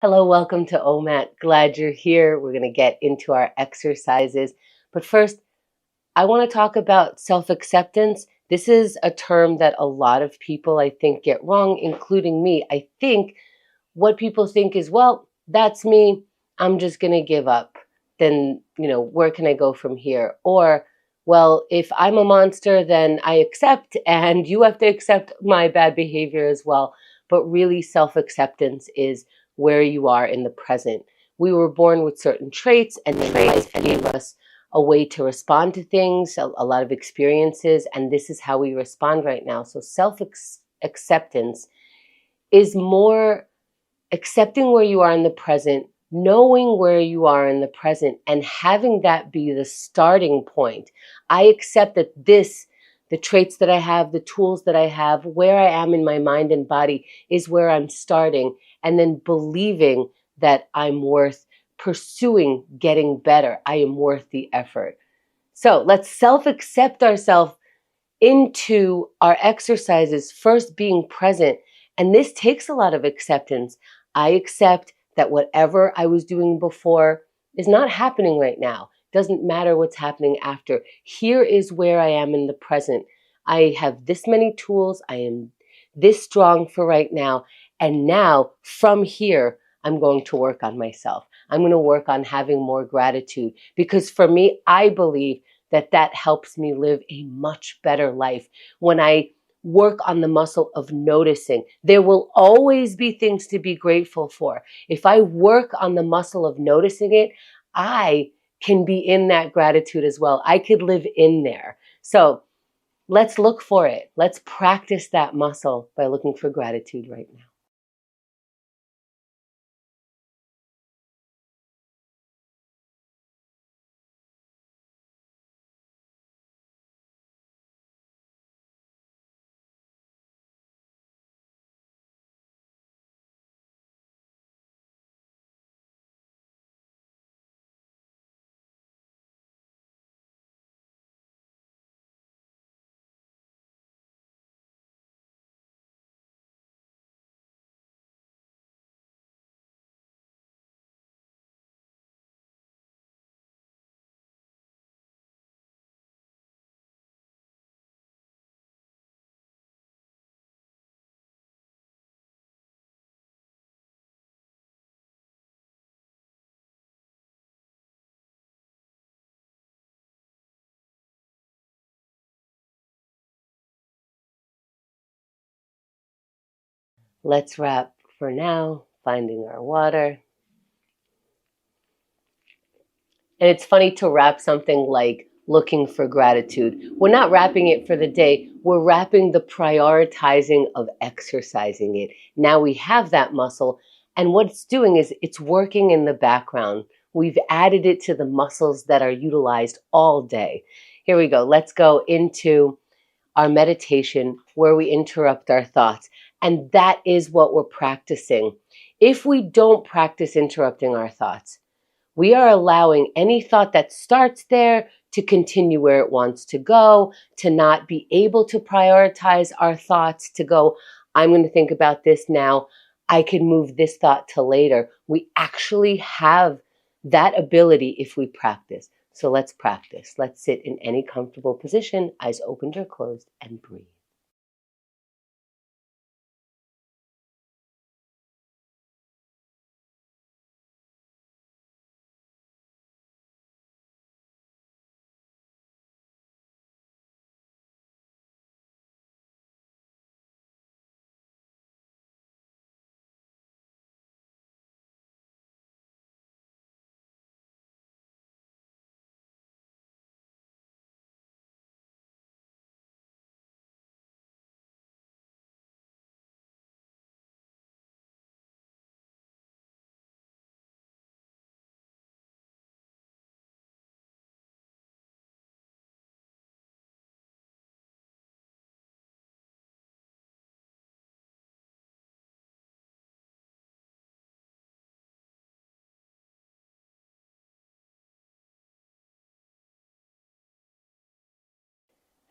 Hello, welcome to OMAT. Glad you're here. We're going to get into our exercises. But first, I want to talk about self-acceptance. This is a term that a lot of people, I think, get wrong, including me. I think what people think is, well, that's me. I'm just going to give up. Then, where can I go from here? Or, well, if I'm a monster, then I accept, and you have to accept my bad behavior as well. But really, self-acceptance is where you are in the present. We were born with certain traits, and then life gave us a way to respond to things, a lot of experiences, and this is how we respond right now. So self-acceptance is more accepting where you are in the present, knowing where you are in the present, and having that be the starting point. I accept that the traits that I have, the tools that I have, where I am in my mind and body is where I'm starting, and then believing that I'm worth pursuing getting better. I am worth the effort. So let's self-accept ourselves into our exercises, first being present. And this takes a lot of acceptance. I accept that whatever I was doing before is not happening right now. Doesn't matter what's happening after. Here is where I am in the present. I have this many tools. I am this strong for right now. And now from here, I'm going to work on myself. I'm going to work on having more gratitude because for me, I believe that helps me live a much better life. When I work on the muscle of noticing, there will always be things to be grateful for. If I work on the muscle of noticing it, I can be in that gratitude as well. I could live in there. So let's look for it. Let's practice that muscle by looking for gratitude right now. Let's wrap for now, finding our water. And it's funny to wrap something like looking for gratitude. We're not wrapping it for the day. We're wrapping the prioritizing of exercising it. Now we have that muscle. And what it's doing is it's working in the background. We've added it to the muscles that are utilized all day. Here we go. Let's go into our meditation where we interrupt our thoughts. And that is what we're practicing. If we don't practice interrupting our thoughts, we are allowing any thought that starts there to continue where it wants to go, to not be able to prioritize our thoughts, to go, I'm going to think about this now. I can move this thought to later. We actually have that ability if we practice. So let's practice. Let's sit in any comfortable position, eyes opened or closed, and breathe.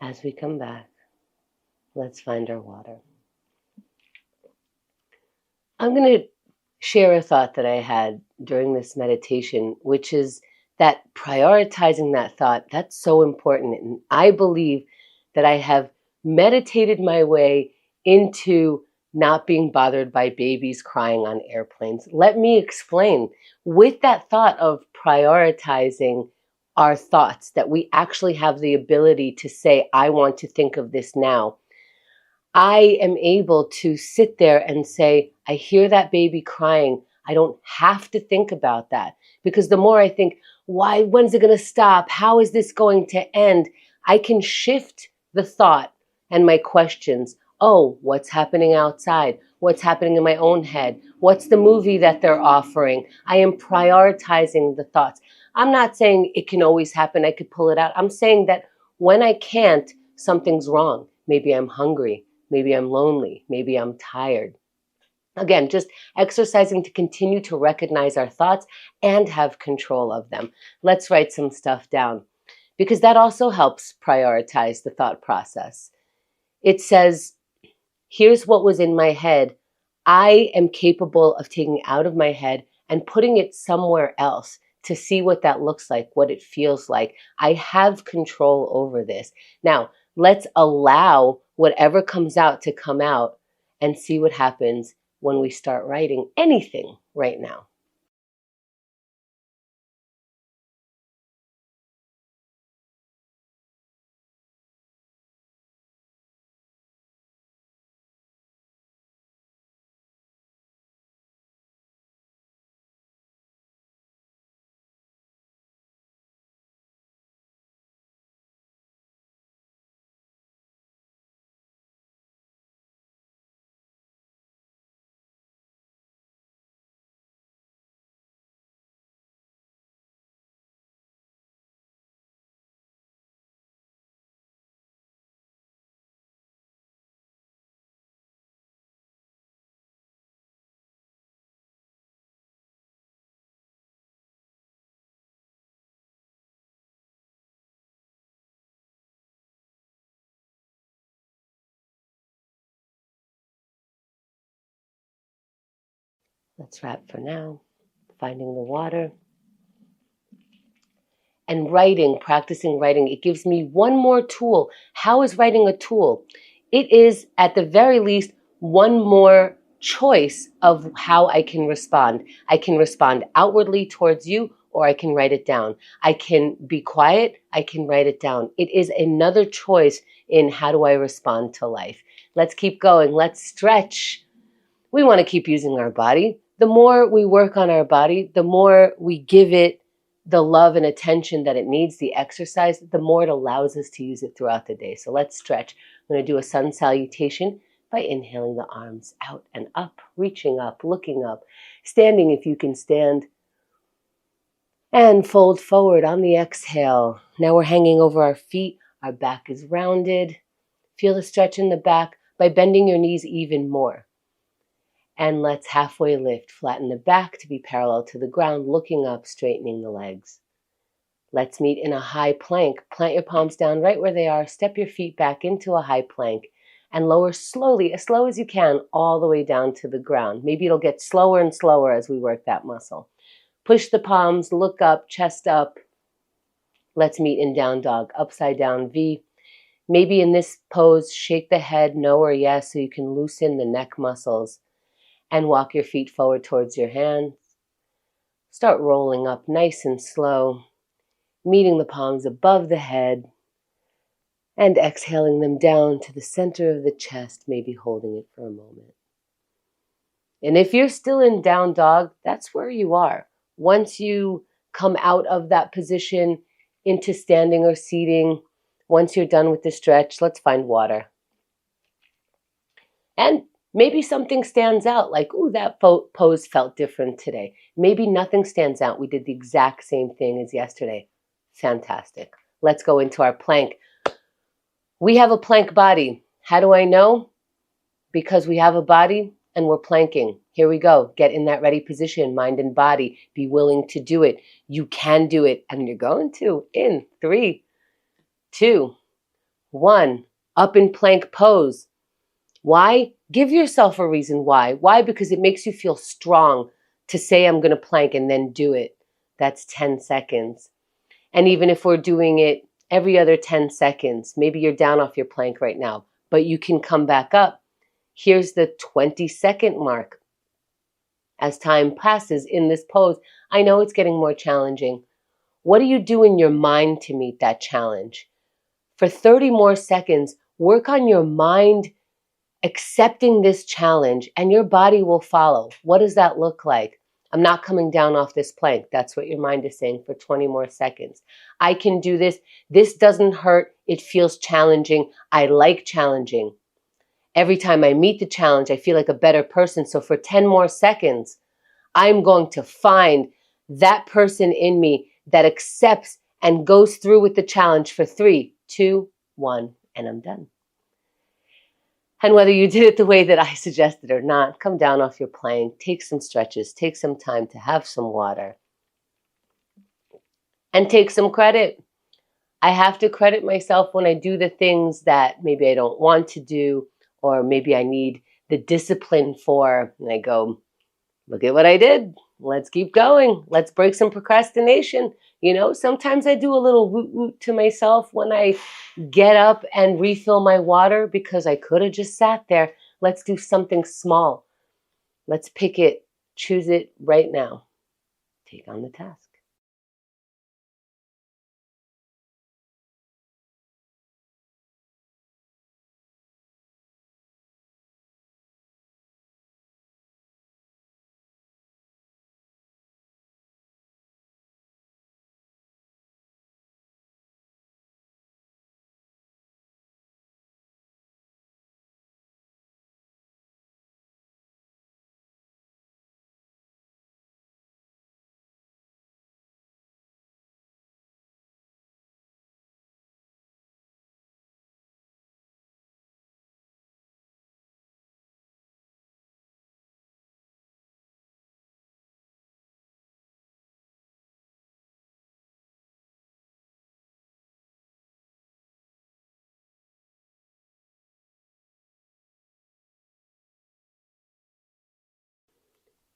As we come back, let's find our water. I'm going to share a thought that I had during this meditation, which is that prioritizing that thought, that's so important. And I believe that I have meditated my way into not being bothered by babies crying on airplanes. Let me explain. With that thought of prioritizing our thoughts, that we actually have the ability to say, I want to think of this now, I am able to sit there and say, I hear that baby crying. I don't have to think about that, because the more I think, why, when's it going to stop? How is this going to end? I can shift the thought and my questions. Oh, what's happening outside? What's happening in my own head? What's the movie that they're offering? I am prioritizing the thoughts. I'm not saying it can always happen. I could pull it out. I'm saying that when I can't, something's wrong. Maybe I'm hungry. Maybe I'm lonely. Maybe I'm tired. Again, just exercising to continue to recognize our thoughts and have control of them. Let's write some stuff down, because that also helps prioritize the thought process. It says, here's what was in my head. I am capable of taking out of my head and putting it somewhere else to see what that looks like, what it feels like. I have control over this. Now, let's allow whatever comes out to come out and see what happens when we start writing anything right now. Let's wrap for now. Finding the water. And writing, practicing writing, it gives me one more tool. How is writing a tool? It is, at the very least, one more choice of how I can respond. I can respond outwardly towards you, or I can write it down. I can be quiet, I can write it down. It is another choice in how do I respond to life. Let's keep going. Let's stretch. We want to keep using our body. The more we work on our body, the more we give it the love and attention that it needs, the exercise, the more it allows us to use it throughout the day. So let's stretch. I'm going to do a sun salutation by inhaling the arms out and up, reaching up, looking up, standing if you can stand, and fold forward on the exhale. Now we're hanging over our feet. Our back is rounded. Feel the stretch in the back by bending your knees even more. And let's halfway lift. Flatten the back to be parallel to the ground, looking up, straightening the legs. Let's meet in a high plank. Plant your palms down right where they are. Step your feet back into a high plank and lower slowly, as slow as you can, all the way down to the ground. Maybe it'll get slower and slower as we work that muscle. Push the palms, look up, chest up. Let's meet in down dog, upside down V. Maybe in this pose, shake the head no or yes so you can loosen the neck muscles. And walk your feet forward towards your hands. Start rolling up nice and slow, meeting the palms above the head, and exhaling them down to the center of the chest, maybe holding it for a moment. And if you're still in down dog, that's where you are. Once you come out of that position into standing or seating, once you're done with the stretch, let's find water. And maybe something stands out, like, ooh, that pose felt different today. Maybe nothing stands out. We did the exact same thing as yesterday. Fantastic. Let's go into our plank. We have a plank body. How do I know? Because we have a body and we're planking. Here we go. Get in that ready position, mind and body. Be willing to do it. You can do it, and you're going to. In 3, 2, 1. Up in plank pose. Why? Give yourself a reason why. Why? Because it makes you feel strong to say I'm going to plank and then do it. That's 10 seconds. And even if we're doing it every other 10 seconds, maybe you're down off your plank right now, but you can come back up. Here's the 20-second mark. As time passes in this pose, I know it's getting more challenging. What do you do in your mind to meet that challenge? For 30 more seconds, work on your mind accepting this challenge, and your body will follow. What does that look like? I'm not coming down off this plank. That's what your mind is saying for 20 more seconds. I can do this. This doesn't hurt. It feels challenging. I like challenging. Every time I meet the challenge, I feel like a better person. So for 10 more seconds, I'm going to find that person in me that accepts and goes through with the challenge for 3, 2, 1, and I'm done. And whether you did it the way that I suggested or not, come down off your plank, take some stretches, take some time to have some water, and take some credit. I have to credit myself when I do the things that maybe I don't want to do, or maybe I need the discipline for, and I go, look at what I did. Let's keep going. Let's break some procrastination. You know, sometimes I do a little woot woot to myself when I get up and refill my water because I could have just sat there. Let's do something small. Let's pick it, choose it right now. Take on the task.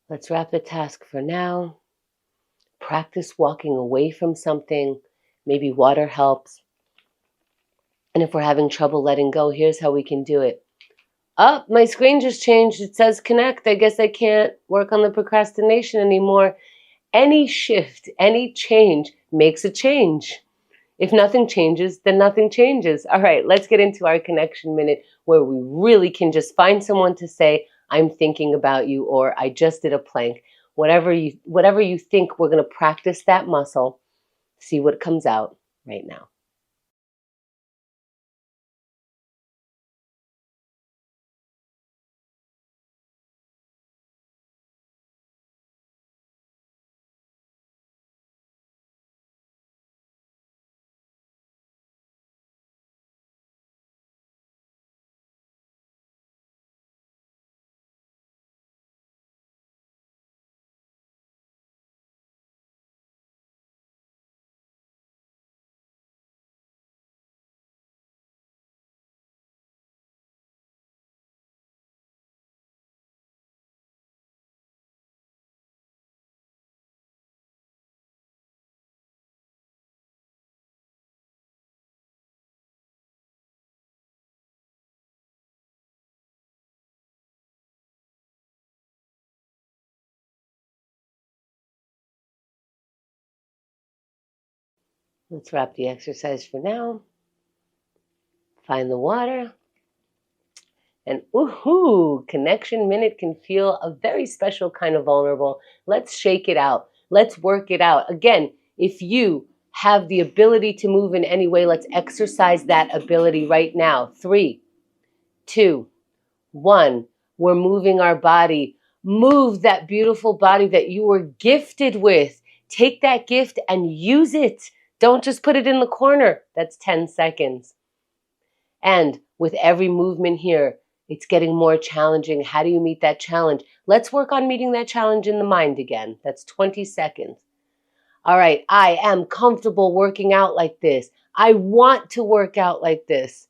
Let's wrap the task for now. Practice walking away from something. Maybe water helps. And if we're having trouble letting go, here's how we can do it. Oh, my screen just changed. It says connect. I guess I can't work on the procrastination anymore. Any shift, any change makes a change. If nothing changes, then nothing changes. All right, let's get into our connection minute where we really can just find someone to say, I'm thinking about you, or I just did a plank. Whatever you think, we're going to practice that muscle. See what comes out right now. Let's wrap the exercise for now. Find the water. And ooh, connection minute can feel a very special kind of vulnerable. Let's shake it out. Let's work it out. Again, if you have the ability to move in any way, let's exercise that ability right now. 3, 2, 1. We're moving our body. Move that beautiful body that you were gifted with. Take that gift and use it. Don't just put it in the corner. That's 10 seconds. And with every movement here, it's getting more challenging. How do you meet that challenge? Let's work on meeting that challenge in the mind again. That's 20 seconds. All right, I am comfortable working out like this. I want to work out like this.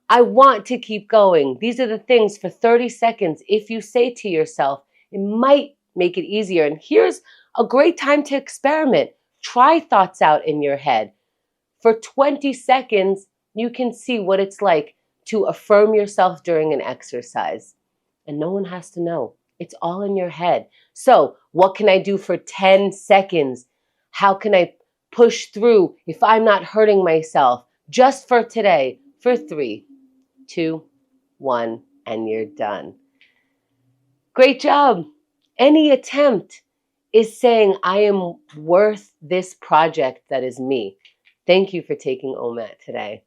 I want to keep going. These are the things for 30 seconds. If you say to yourself, it might make it easier. And here's a great time to experiment. Try thoughts out in your head. For 20 seconds, you can see what it's like to affirm yourself during an exercise. And no one has to know. It's all in your head. So, what can I do for 10 seconds? How can I push through if I'm not hurting myself? Just for today, for 3, 2, 1, and you're done. Great job. Any attempt is saying, I am worth this project that is me. Thank you for taking OMAT today.